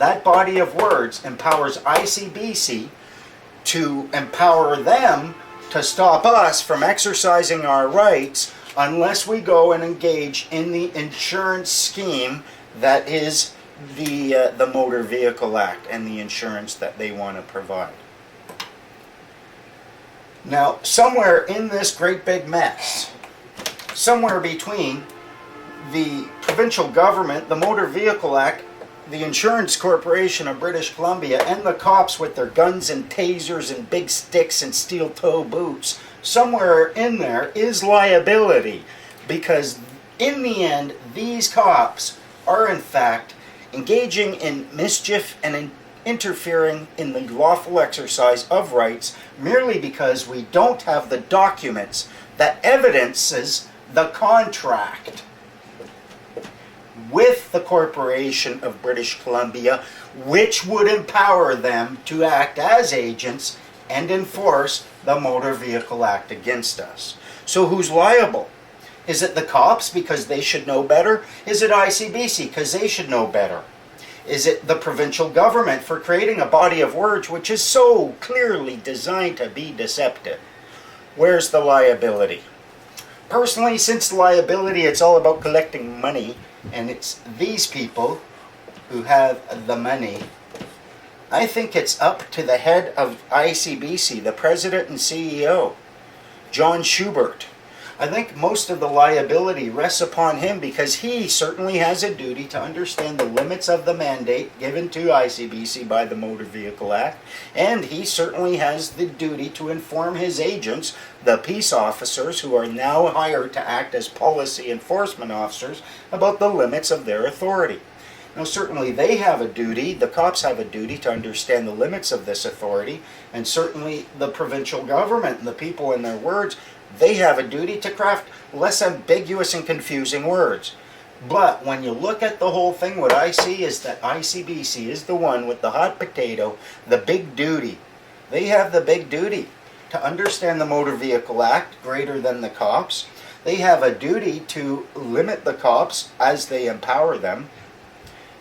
that body of words empowers ICBC to empower them to stop us from exercising our rights unless we go and engage in the insurance scheme that is the Motor Vehicle Act and the insurance that they want to provide. Now, somewhere in this great big mess, somewhere between the provincial government, the Motor Vehicle Act, the Insurance Corporation of British Columbia, and the cops with their guns and tasers and big sticks and steel-toe boots, somewhere in there is liability, because in the end, these cops are in fact engaging in mischief and interfering in the lawful exercise of rights merely because we don't have the documents that evidences the contract with the Corporation of British Columbia, which would empower them to act as agents and enforce the Motor Vehicle Act against us. So who's liable? Is it the cops because they should know better? Is it ICBC because they should know better? Is it the provincial government for creating a body of words which is so clearly designed to be deceptive? Where's the liability? Personally, since liability, it's all about collecting money, and it's these people who have the money, I think it's up to the head of ICBC, the president and CEO, John Schubert. I think most of the liability rests upon him because he certainly has a duty to understand the limits of the mandate given to ICBC by the Motor Vehicle Act, and he certainly has the duty to inform his agents, the peace officers who are now hired to act as policy enforcement officers, about the limits of their authority. Now certainly they have a duty, the cops have a duty to understand the limits of this authority, and certainly the provincial government and the people in their words, they have a duty to craft less ambiguous and confusing words. But when you look at the whole thing, what I see is that ICBC is the one with the hot potato, the big duty. They have the big duty to understand the Motor Vehicle Act greater than the cops. They have a duty to limit the cops as they empower them.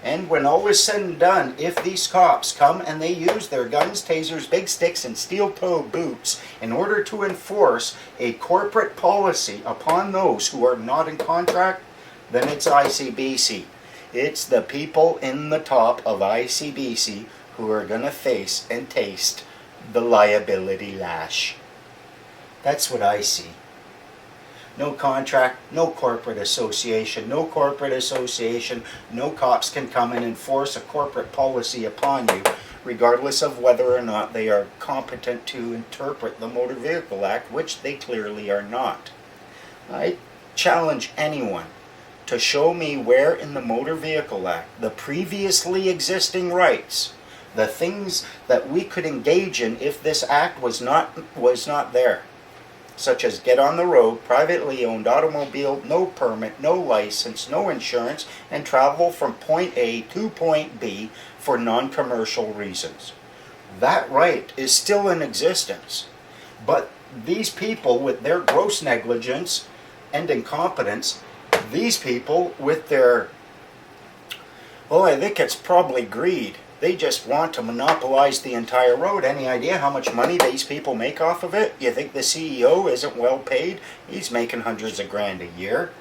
And when all is said and done, if these cops come and they use their guns, tasers, big sticks, and steel-toe boots in order to enforce a corporate policy upon those who are not in contract, then it's ICBC. It's the people in the top of ICBC who are going to face and taste the liability lash. That's what I see. No contract, no corporate association, no cops can come and enforce a corporate policy upon you, regardless of whether or not they are competent to interpret the Motor Vehicle Act, which they clearly are not. I challenge anyone to show me where in the Motor Vehicle Act the previously existing rights, the things that we could engage in if this act was not there, such as get on the road, privately owned automobile, no permit, no license, no insurance, and travel from point A to point B for non-commercial reasons. That right is still in existence. But these people with their gross negligence and incompetence, these people with their, well, I think it's probably greed. They just want to monopolize the entire road. Any idea how much money these people make off of it? You think the CEO isn't well paid? He's making hundreds of grand a year.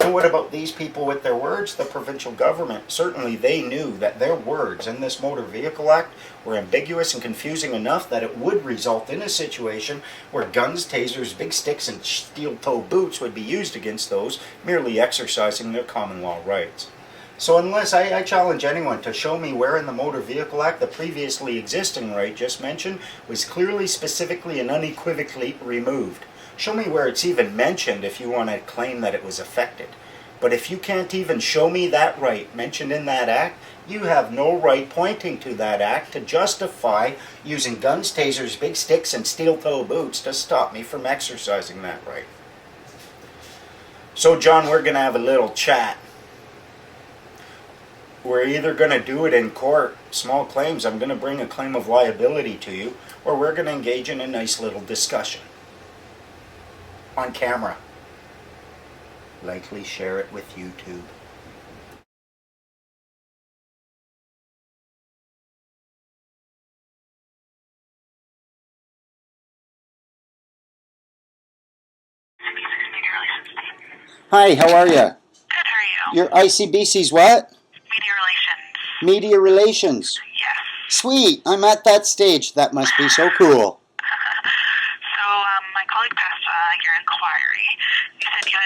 And what about these people with their words? The provincial government, certainly they knew that their words in this Motor Vehicle Act were ambiguous and confusing enough that it would result in a situation where guns, tasers, big sticks, and steel-toe boots would be used against those merely exercising their common law rights. So unless I challenge anyone to show me where in the Motor Vehicle Act the previously existing right just mentioned was clearly, specifically, and unequivocally removed. Show me where it's even mentioned if you want to claim that it was affected. But if you can't even show me that right mentioned in that act, you have no right pointing to that act to justify using guns, tasers, big sticks, and steel-toe boots to stop me from exercising that right. So John, we're going to have a little chat. We're either going to do it in court, small claims, I'm going to bring a claim of liability to you, or we're going to engage in a nice little discussion. On camera. Likely share it with YouTube. Hi, how are you? Good, how are you? Your ICBC's what? Media relations. Media relations. Yes. Sweet, I'm at that stage. That must be so cool. So, my colleague passed your inquiry. You said you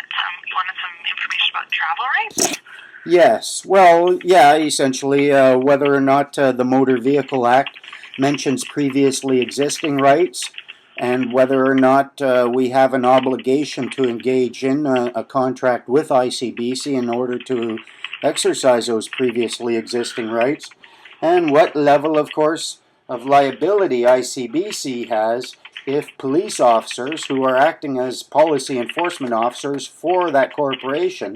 wanted some information about travel rights? Yes, well, yeah, essentially, whether or not the Motor Vehicle Act mentions previously existing rights, and whether or not we have an obligation to engage in a contract with ICBC in order to exercise those previously existing rights, and what level, of course, of liability ICBC has if police officers who are acting as policy enforcement officers for that corporation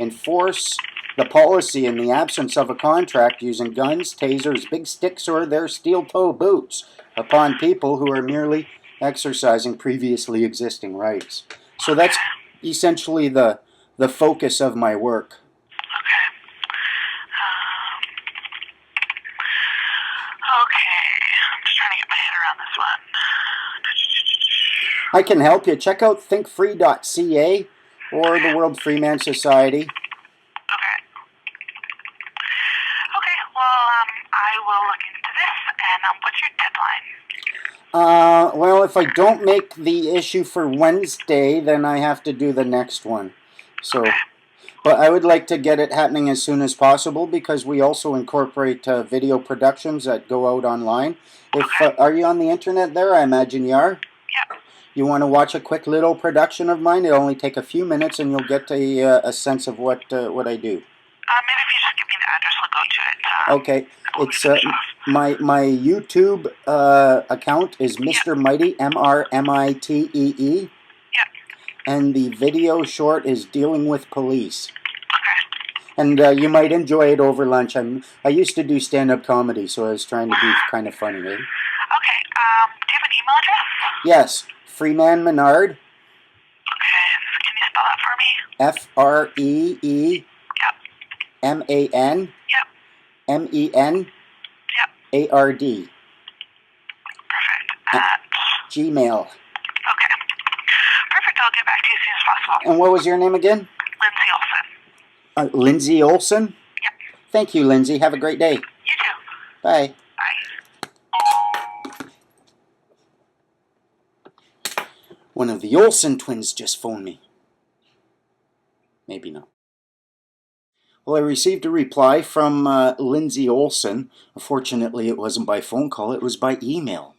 enforce the policy in the absence of a contract using guns, tasers, big sticks, or their steel-toe boots upon people who are merely exercising previously existing rights. So that's essentially the focus of my work. Okay. Okay. I'm just trying to get my head around this one. I can help you. Check out thinkfree.ca or the World Freeman Society. Okay. Okay, well, I will look into this, and what's your deadline? Well, if I don't make the issue for Wednesday, then I have to do the next one. So, Okay. but I would like to get it happening as soon as possible because we also incorporate video productions that go out online. If are you on the internet there? I imagine you are. Yep. You want to watch a quick little production of mine? It'll only take a few minutes, and you'll get a sense of what I do. Maybe if you just give me the address, we'll go to it. Okay, it's my YouTube account is Mr. Mighty, MRMITEE. Yep. And the video short is Dealing with Police. Okay. And you might enjoy it over lunch. I used to do stand-up comedy, so I was trying to be kind of funny. Eh? Okay. Do you have an email address? Yes, Freeman Menard. Okay. Can you spell that for me? FREEMAN. Yep. MEN. Yep. ARD. Perfect. At Gmail. Okay. Perfect. I'll get back to you as soon as possible. And what was your name again? Lindsay Olson. Lindsay Olson? Yep. Thank you, Lindsay. Have a great day. You too. Bye. Bye. One of the Olsen twins just phoned me. Maybe not. Well, I received a reply from Lindsay Olsen. Unfortunately, it wasn't by phone call, it was by email.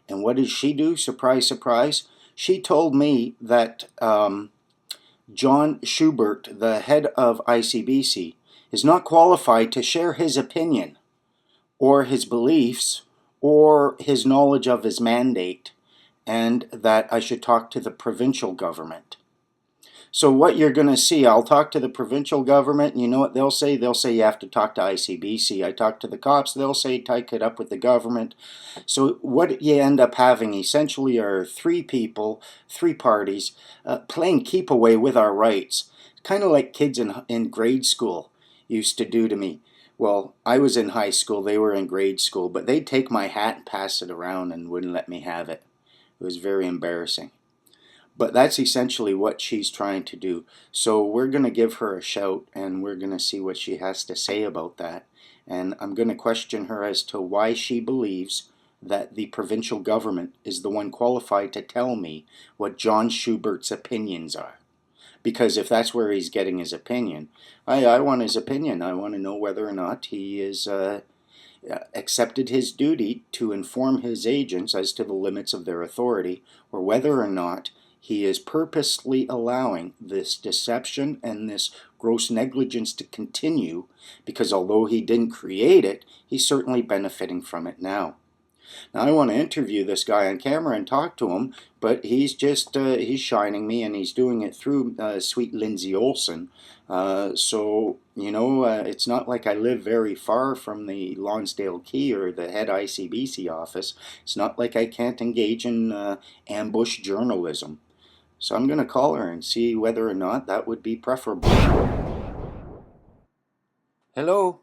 And what did she do? Surprise, surprise. She told me that John Schubert, the head of ICBC, is not qualified to share his opinion or his beliefs or his knowledge of his mandate, and that I should talk to the provincial government. So what you're going to see, I'll talk to the provincial government, and you know what they'll say? They'll say you have to talk to ICBC. I talk to the cops, they'll say take it up with the government. So what you end up having essentially are three people, three parties, playing keep away with our rights. Kind of like kids in grade school used to do to me. Well, I was in high school, they were in grade school, but they'd take my hat and pass it around and wouldn't let me have it. It was very embarrassing. But that's essentially what she's trying to do. So we're going to give her a shout, and we're going to see what she has to say about that. And I'm going to question her as to why she believes that the provincial government is the one qualified to tell me what John Schubert's opinions are. Because if that's where he's getting his opinion, I want his opinion. I want to know whether or not he is accepted his duty to inform his agents as to the limits of their authority, or whether or not he is purposely allowing this deception and this gross negligence to continue, because although he didn't create it, he's certainly benefiting from it now. Now I want to interview this guy on camera and talk to him, but he's just, he's shining me, and he's doing it through sweet Lindsay Olsen. So, you know, it's not like I live very far from the Lonsdale Quay or the head ICBC office. It's not like I can't engage in ambush journalism. So I'm going to call her and see whether or not that would be preferable. Hello?